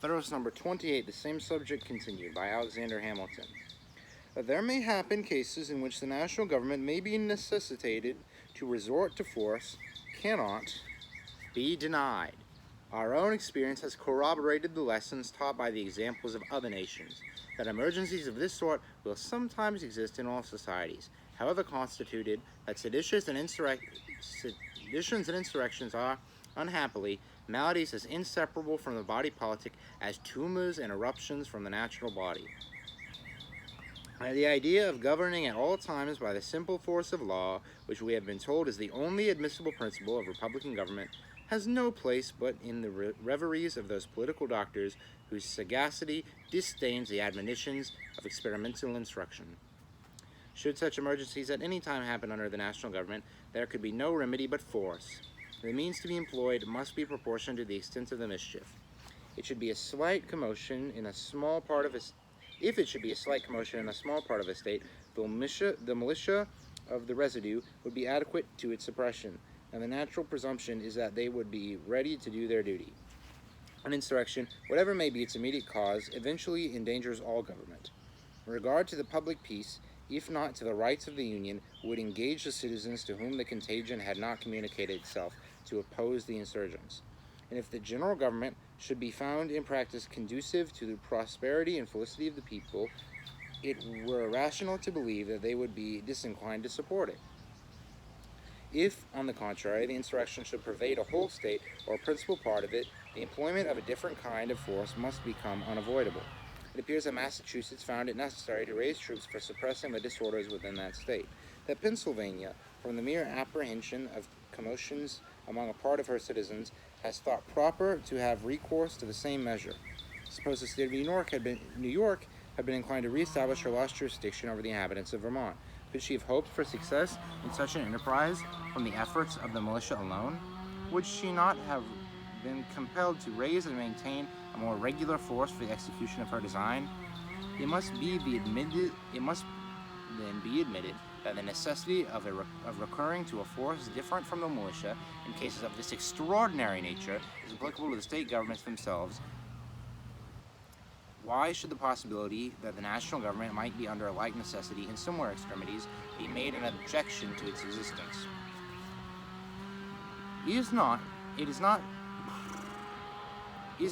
Federalist number 28, the same subject continued, by Alexander Hamilton. There may happen cases in which the national government may be necessitated to resort to force, cannot be denied. Our own experience has corroborated the lessons taught by the examples of other nations, that emergencies of this sort will sometimes exist in all societies, however constituted, that seditions and insurrections are, unhappily, maladies as inseparable from the body politic as tumors and eruptions from the natural body. The idea of governing at all times by the simple force of law, which we have been told is the only admissible principle of republican government, has no place but in the reveries of those political doctors whose sagacity disdains the admonitions of experimental instruction. Should such emergencies at any time happen under the national government, there could be no remedy but force. The means to be employed must be proportioned to the extent of the mischief. It should be a slight commotion in a small part of a If it should be a slight commotion in a small part of a state, the militia of the residue would be adequate to its suppression, and the natural presumption is that they would be ready to do their duty. An insurrection, whatever may be its immediate cause, eventually endangers all government. In regard to the public peace, if not to the rights of the Union, would engage the citizens to whom the contagion had not communicated itself to oppose the insurgents. And if the general government should be found in practice conducive to the prosperity and felicity of the people, it were rational to believe that they would be disinclined to support it. If, on the contrary, the insurrection should pervade a whole state or a principal part of it, the employment of a different kind of force must become unavoidable. It appears that Massachusetts found it necessary to raise troops for suppressing the disorders within that state, that Pennsylvania, from the mere apprehension of commotions among a part of her citizens, has thought proper to have recourse to the same measure. Suppose the state of New York had been inclined to reestablish her lost jurisdiction over the inhabitants of Vermont. Could she have hoped for success in such an enterprise from the efforts of the militia alone? Would she not have been compelled to raise and maintain a more regular force for the execution of her design? It must then be admitted that the necessity of recurring to a force different from the militia in cases of this extraordinary nature is applicable to the state governments themselves. Why should the possibility that the national government might be under a like necessity in similar extremities be made an objection to its existence? Is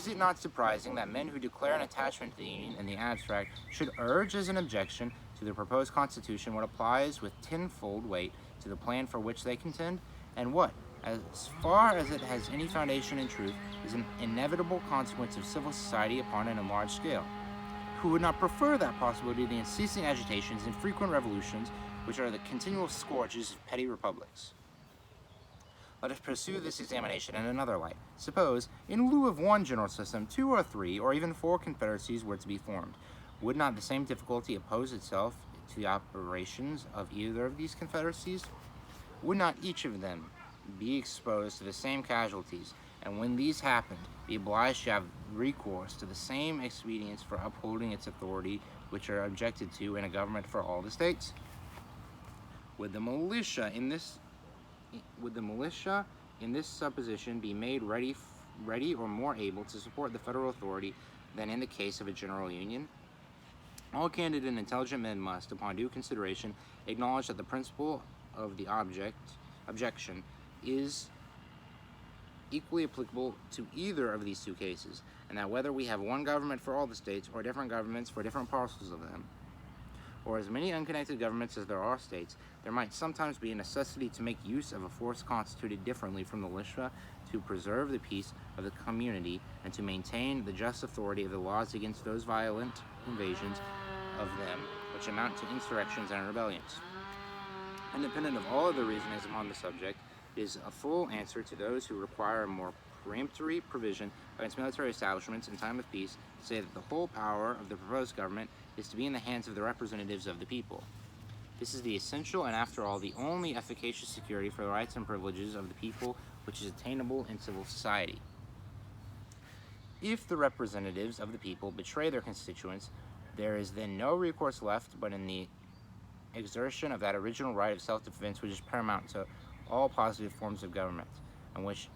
it not surprising that men who declare an attachment to the Union in the abstract should urge as an objection to the proposed Constitution what applies with tenfold weight to the plan for which they contend, and what, as far as it has any foundation in truth, is an inevitable consequence of civil society upon an enlarged scale? Who would not prefer that possibility to the unceasing agitations and frequent revolutions which are the continual scourges of petty republics? Let us pursue this examination in another light. Suppose, in lieu of one general system, 2 or 3 or even 4 confederacies were to be formed. Would not the same difficulty oppose itself to the operations of either of these confederacies? Would not each of them be exposed to the same casualties, and when these happened, be obliged to have recourse to the same expedients for upholding its authority which are objected to in a government for all the states? Would the militia in this supposition be made ready or more able to support the federal authority than in the case of a general union? All candid and intelligent men must, upon due consideration, acknowledge that the principle of the objection is equally applicable to either of these 2 cases, and that whether we have one government for all the states or different governments for different parcels of them, or as many unconnected governments as there are states, there might sometimes be a necessity to make use of a force constituted differently from the militia to preserve the peace of the community and to maintain the just authority of the laws against those violent invasions of them which amount to insurrections and rebellions. Independent of all other reasonings upon the subject, it is a full answer to those who require a more peremptory provision against military establishments in time of peace to say that the whole power of the proposed government is to be in the hands of the representatives of the people. This is the essential and, after all, the only efficacious security for the rights and privileges of the people which is attainable in civil society. If the representatives of the people betray their constituents, there is then no recourse left but in the exertion of that original right of self-defense which is paramount to all positive forms of government, and which,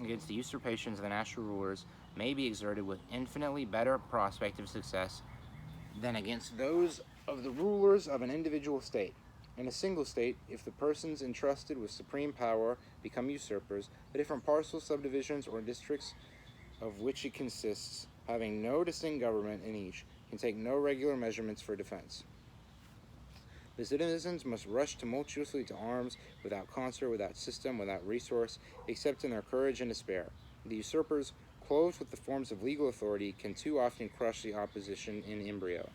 against the usurpations of the national rulers may be exerted with infinitely better prospect of success than against those of the rulers of an individual state. In a single state, if the persons entrusted with supreme power become usurpers, the different parcels, subdivisions, or districts of which it consists, having no distinct government in each, can take no regular measurements for defense. The citizens must rush tumultuously to arms, without concert, without system, without resource, except in their courage and despair. The usurpers, clothed with the forms of legal authority, can too often crush the opposition in embryo.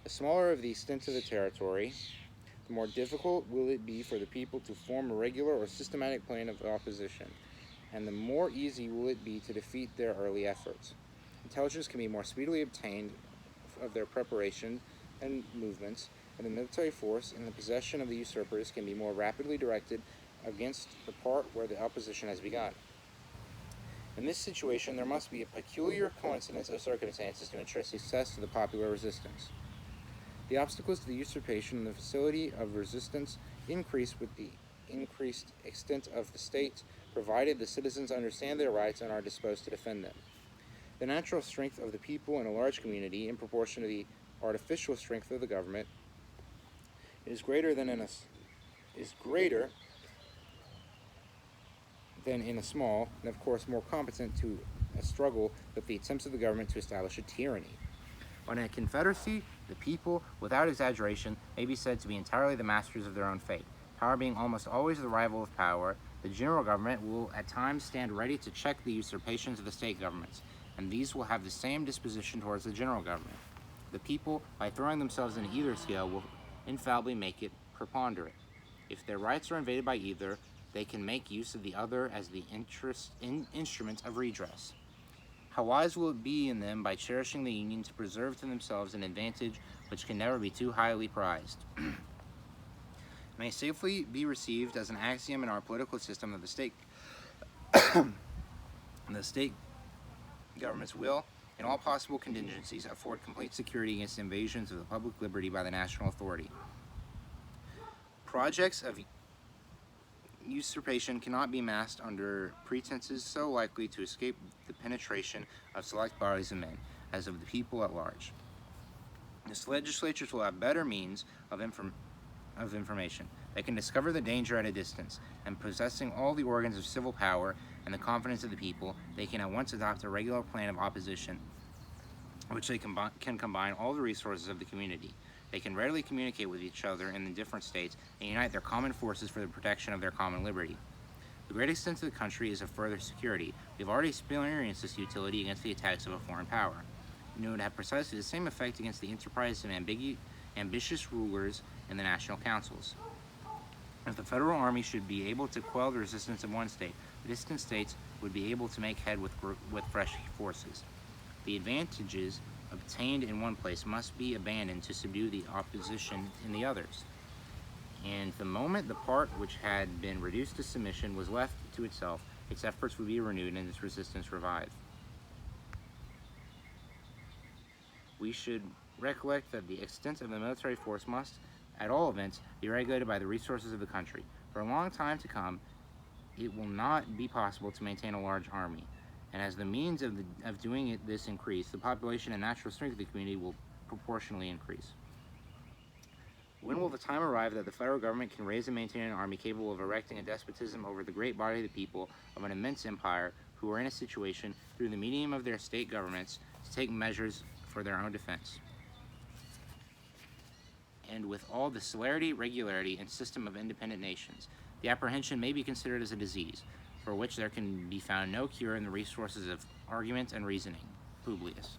The smaller of the extent of the territory, the more difficult will it be for the people to form a regular or systematic plan of opposition, and the more easy will it be to defeat their early efforts. Intelligence can be more speedily obtained of their preparation and movements, and the military force in the possession of the usurpers can be more rapidly directed against the part where the opposition has begun. In this situation, there must be a peculiar coincidence of circumstances to ensure success to the popular resistance. The obstacles to the usurpation and the facility of resistance increase with the increased extent of the state, provided the citizens understand their rights and are disposed to defend them. The natural strength of the people in a large community, in proportion to the artificial strength of the government, is greater than in a small, and of course more competent to a struggle with the attempts of the government to establish a tyranny. On a confederacy, the people, without exaggeration, may be said to be entirely the masters of their own fate. Power being almost always the rival of power, the general government will at times stand ready to check the usurpations of the state governments, and these will have the same disposition towards the general government. The people, by throwing themselves into either scale, will infallibly make it preponderate. If their rights are invaded by either, they can make use of the other as the instrument of redress. How wise will it be in them, by cherishing the union, to preserve to themselves an advantage which can never be too highly prized. It may safely be received as an axiom in our political system that the state governments will, in all possible contingencies, afford complete security against invasions of the public liberty by the national authority. Projects of usurpation cannot be masked under pretenses so likely to escape the penetration of select bodies of men as of the people at large. The legislatures will have better means of information. They can discover the danger at a distance, and possessing all the organs of civil power and the confidence of the people, they can at once adopt a regular plan of opposition, which they can combine all the resources of the community. They can readily communicate with each other in the different states and unite their common forces for the protection of their common liberty. The great extent of the country is of further security. We have already experienced this utility against the attacks of a foreign power. And it would have precisely the same effect against the enterprise of ambitious rulers in the national councils. If the federal army should be able to quell the resistance of one state, the distant states would be able to make head with fresh forces. The advantages obtained in one place must be abandoned to subdue the opposition in the others. And the moment the part which had been reduced to submission was left to itself, its efforts would be renewed and its resistance revived. We should recollect that the extent of the military force must, at all events, be regulated by the resources of the country. For a long time to come, it will not be possible to maintain a large army, and as the means of doing this increase, the population and natural strength of the community will proportionally increase. When will the time arrive that the federal government can raise and maintain an army capable of erecting a despotism over the great body of the people of an immense empire who are in a situation, through the medium of their state governments, to take measures for their own defense? And with all the celerity, regularity, and system of independent nations, the apprehension may be considered as a disease, for which there can be found no cure in the resources of argument and reasoning. Publius.